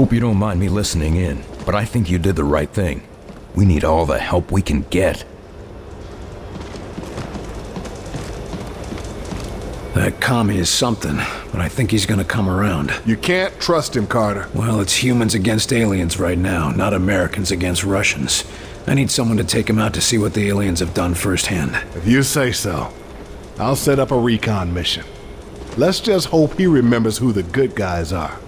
Hope you don't mind me listening in, but I think you did the right thing. We need all the help we can get. That commie is something, but I think he's gonna come around. You can't trust him, Carter. Well, it's humans against aliens right now, not Americans against Russians. I need someone to take him out to see what the aliens have done firsthand. If you say so, I'll set up a recon mission. Let's just hope he remembers who the good guys are.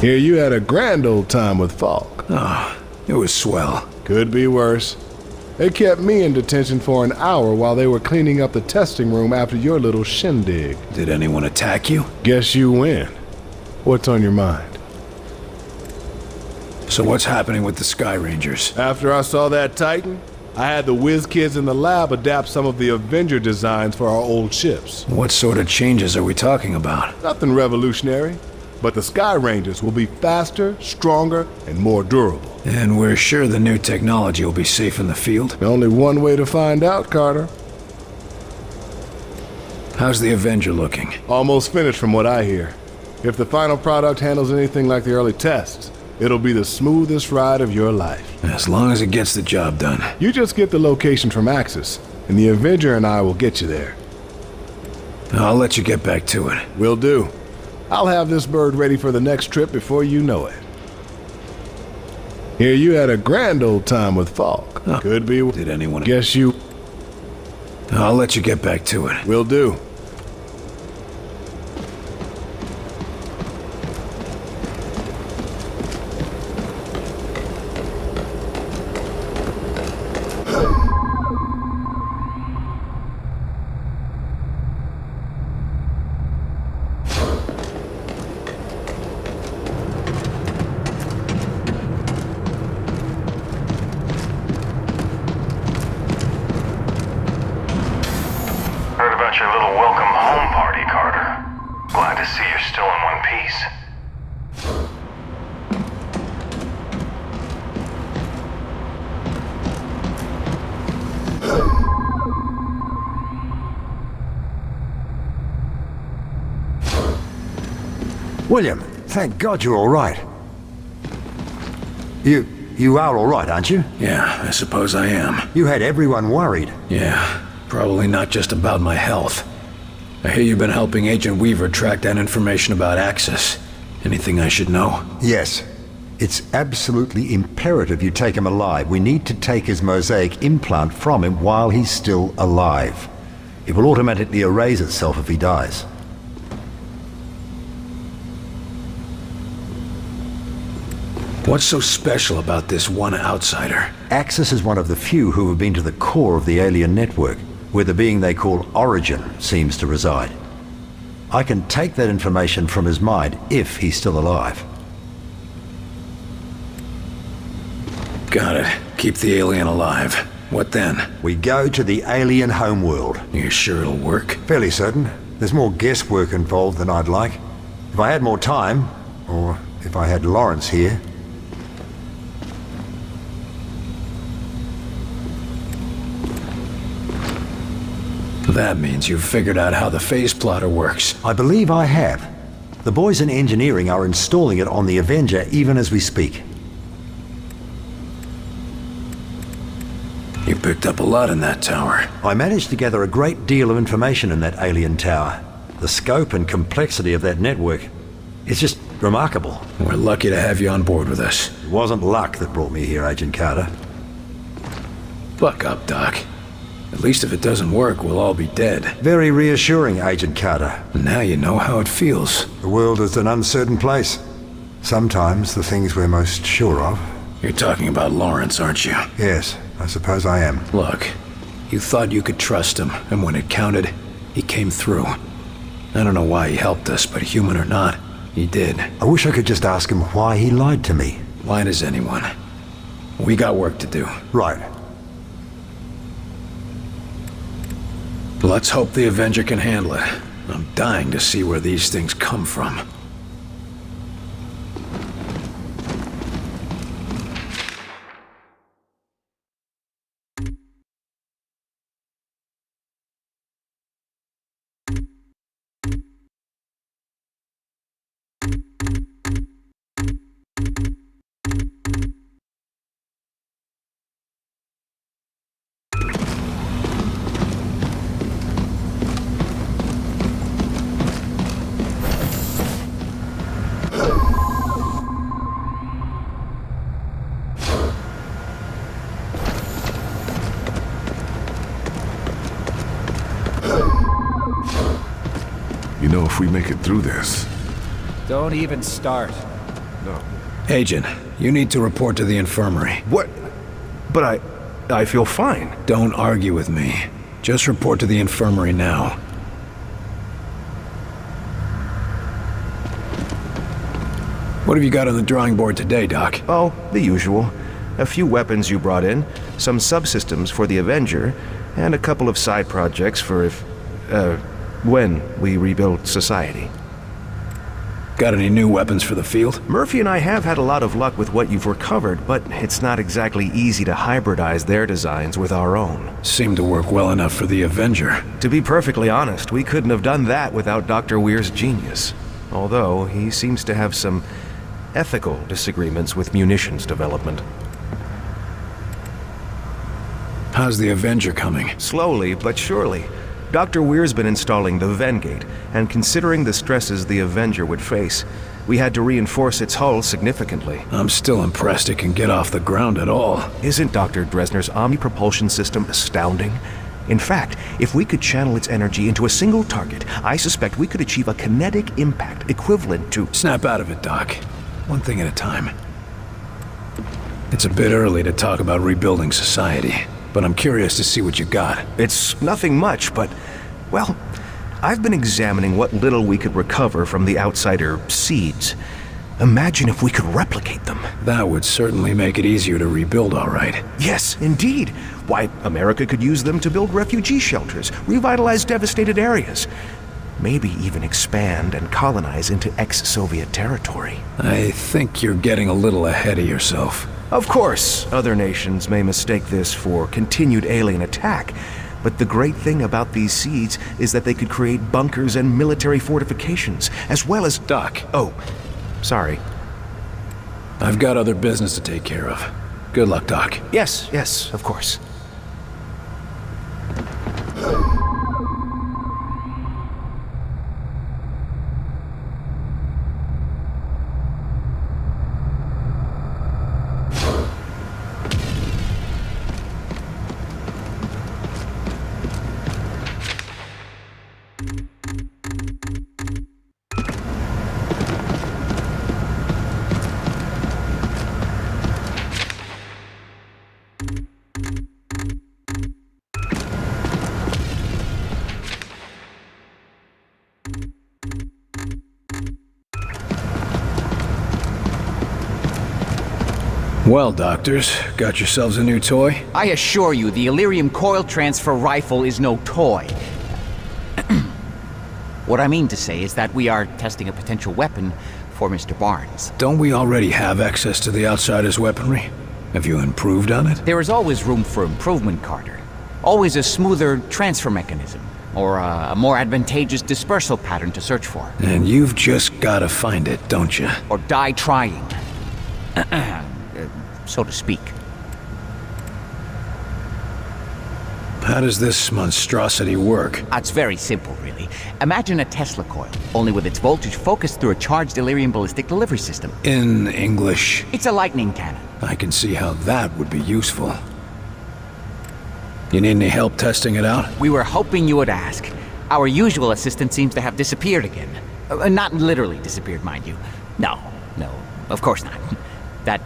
Here you had a grand old time with Falk. Oh, it was swell. Could be worse. They kept me in detention for an hour while they were cleaning up the testing room after your little shindig. Did anyone attack you? Guess you win. What's on your mind? So what's happening with the Sky Rangers? After I saw that Titan, I had the whiz kids in the lab adapt some of the Avenger designs for our old ships. What sort of changes are we talking about? Nothing revolutionary, but the Sky Rangers will be faster, stronger, and more durable. And we're sure the new technology will be safe in the field? Only one way to find out, Carter. How's the Avenger looking? Almost finished from what I hear. If the final product handles anything like the early tests, it'll be the smoothest ride of your life. As long as it gets the job done. You just get the location from Axis, and the Avenger and I will get you there. I'll let you get back to it. Will do. I'll have this bird ready for the next trip before you know it. Here you had a grand old time with Falk. Oh. Could be. Did anyone... Guess you... I'll let you get back to it. Will do. Your little welcome home party, Carter. Glad to see you're still in one piece. William, thank God you're all right. You are all right, aren't you? Yeah, I suppose I am. You had everyone worried. Yeah. Probably not just about my health. I hear you've been helping Agent Weaver track down information about Axis. Anything I should know? Yes. It's absolutely imperative you take him alive. We need to take his mosaic implant from him while he's still alive. It will automatically erase itself if he dies. What's so special about this one outsider? Axis is one of the few who have been to the core of the alien network, where the being they call Origin seems to reside. I can take that information from his mind if he's still alive. Got it. Keep the alien alive. What then? We go to the alien homeworld. You sure it'll work? Fairly certain. There's more guesswork involved than I'd like. If I had more time, or if I had Lawrence here... That means you've figured out how the phase plotter works. I believe I have. The boys in engineering are installing it on the Avenger even as we speak. You picked up a lot in that tower. I managed to gather a great deal of information in that alien tower. The scope and complexity of that network, it's just remarkable. We're lucky to have you on board with us. It wasn't luck that brought me here, Agent Carter. Buck up, Doc. At least if it doesn't work, we'll all be dead. Very reassuring, Agent Carter. Now you know how it feels. The world is an uncertain place. Sometimes the things we're most sure of. You're talking about Lawrence, aren't you? Yes, I suppose I am. Look, you thought you could trust him, and when it counted, he came through. I don't know why he helped us, but human or not, he did. I wish I could just ask him why he lied to me. Why does anyone? We got work to do. Right. Let's hope the Avenger can handle it. I'm dying to see where these things come from. know if we make it through this. Don't even start. No. Agent, you need to report to the infirmary. What? But I feel fine. Don't argue with me. Just report to the infirmary now. What have you got on the drawing board today, Doc? Oh, the usual. A few weapons you brought in, some subsystems for the Avenger, and a couple of side projects for when we rebuild society. Got any new weapons for the field? Murphy and I have had a lot of luck with what you've recovered, but it's not exactly easy to hybridize their designs with our own. Seemed to work well enough for the Avenger. To be perfectly honest, we couldn't have done that without Dr. Weir's genius. Although, he seems to have some ethical disagreements with munitions development. How's the Avenger coming? Slowly but surely. Dr. Weir's been installing the Vengate, and considering the stresses the Avenger would face, we had to reinforce its hull significantly. I'm still impressed it can get off the ground at all. Isn't Dr. Dresner's omni-propulsion system astounding? In fact, if we could channel its energy into a single target, I suspect we could achieve a kinetic impact equivalent to— Snap out of it, Doc. One thing at a time. It's a bit early to talk about rebuilding society, but I'm curious to see what you got. It's nothing much, but, well, I've been examining what little we could recover from the outsider seeds. Imagine if we could replicate them. That would certainly make it easier to rebuild, all right. Yes, indeed. Why, America could use them to build refugee shelters, revitalize devastated areas, maybe even expand and colonize into ex-Soviet territory. I think you're getting a little ahead of yourself. Of course, other nations may mistake this for continued alien attack, but the great thing about these seeds is that they could create bunkers and military fortifications, as well as— Doc. Oh, sorry. I've got other business to take care of. Good luck, Doc. Yes, of course. Well, doctors, got yourselves a new toy? I assure you, the Elerium coil transfer rifle is no toy. What I mean to say is that we are testing a potential weapon for Mr. Barnes. Don't we already have access to the outsider's weaponry? Have you improved on it? There is always room for improvement, Carter. Always a smoother transfer mechanism, or a more advantageous dispersal pattern to search for. And you've just gotta find it, don't you? Or die trying. So to speak. How does this monstrosity work? It's very simple, really. Imagine a Tesla coil, only with its voltage focused through a charged Elerium ballistic delivery system. In English? It's a lightning cannon. I can see how that would be useful. You need any help testing it out? We were hoping you would ask. Our usual assistant seems to have disappeared again. Not literally disappeared, mind you. No, of course not. That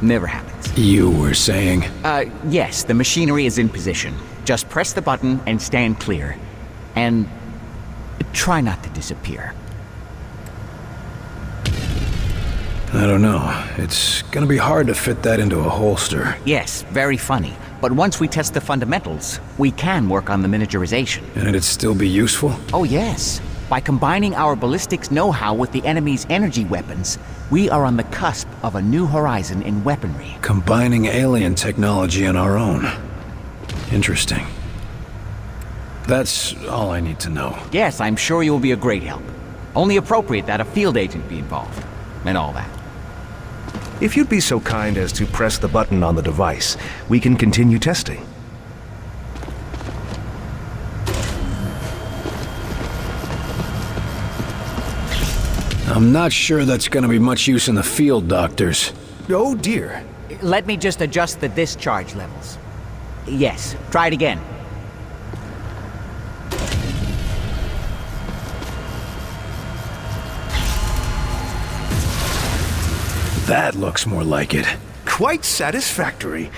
never happens. You were saying? Yes, the machinery is in position. Just press the button and stand clear. And try not to disappear. I don't know. It's gonna be hard to fit that into a holster. Yes, very funny. But once we test the fundamentals, we can work on the miniaturization. And it'd still be useful? Oh yes. By combining our ballistics know-how with the enemy's energy weapons, we are on the cusp of a new horizon in weaponry. Combining alien technology and our own. Interesting. That's all I need to know. Yes, I'm sure you'll be a great help. Only appropriate that a field agent be involved. And all that. If you'd be so kind as to press the button on the device, we can continue testing. I'm not sure that's gonna be much use in the field, doctors. Oh dear. Let me just adjust the discharge levels. Yes, try it again. That looks more like it. Quite satisfactory.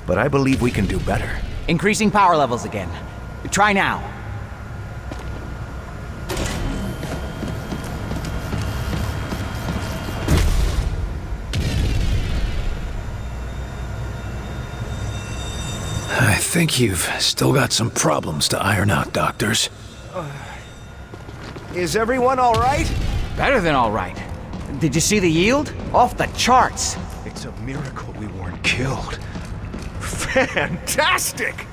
But I believe we can do better. Increasing power levels again. Try now. I think you've still got some problems to iron out, doctors. Is everyone all right? Better than all right. Did you see the yield? Off the charts. It's a miracle we weren't killed. Fantastic!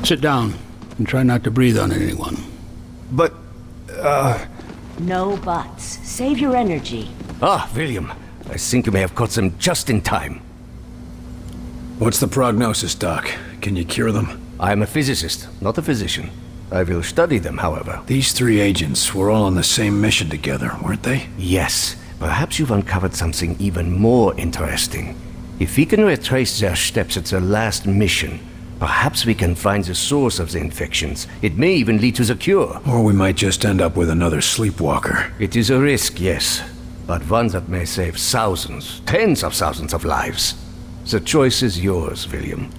Sit down and try not to breathe on anyone. But, No buts. Save your energy. William. I think you may have caught them just in time. What's the prognosis, Doc? Can you cure them? I am a physicist, not a physician. I will study them, however. These three agents were all on the same mission together, weren't they? Yes. Perhaps you've uncovered something even more interesting. If we can retrace their steps at their last mission, perhaps we can find the source of the infections. It may even lead to the cure. Or we might just end up with another sleepwalker. It is a risk, yes. But one that may save thousands, tens of thousands of lives. The choice is yours, William.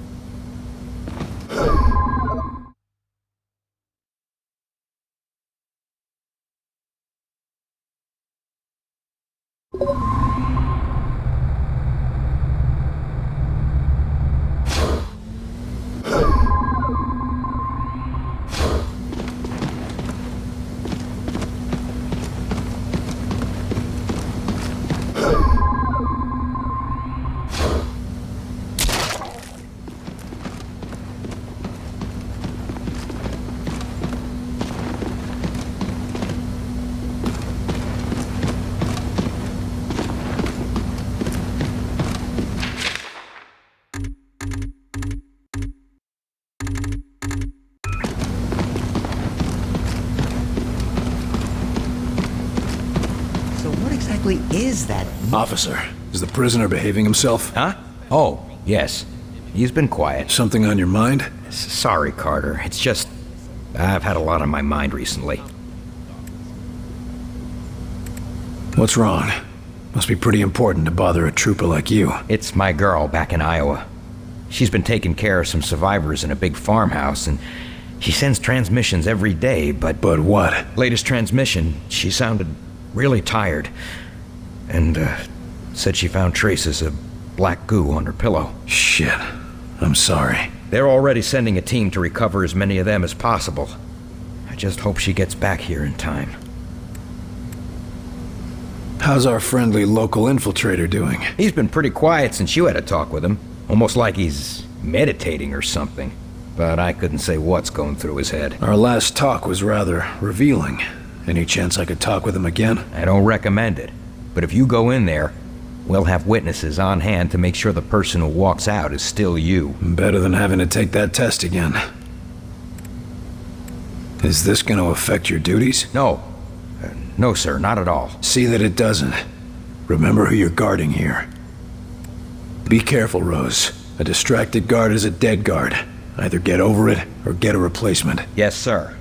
Is that? Officer, is the prisoner behaving himself? Huh? Oh, yes. He's been quiet. Something on your mind? Sorry, Carter. It's just... I've had a lot on my mind recently. What's wrong? Must be pretty important to bother a trooper like you. It's my girl back in Iowa. She's been taking care of some survivors in a big farmhouse, and she sends transmissions every day, but... But what? Latest transmission, she sounded really tired. And, said she found traces of black goo on her pillow. Shit. I'm sorry. They're already sending a team to recover as many of them as possible. I just hope she gets back here in time. How's our friendly local infiltrator doing? He's been pretty quiet since you had a talk with him. Almost like he's meditating or something. But I couldn't say what's going through his head. Our last talk was rather revealing. Any chance I could talk with him again? I don't recommend it. But if you go in there, we'll have witnesses on hand to make sure the person who walks out is still you. Better than having to take that test again. Is this going to affect your duties? No. No, sir, not at all. See that it doesn't. Remember who you're guarding here. Be careful, Rose. A distracted guard is a dead guard. Either get over it, or get a replacement. Yes, sir.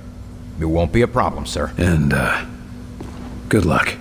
It won't be a problem, sir. And, good luck.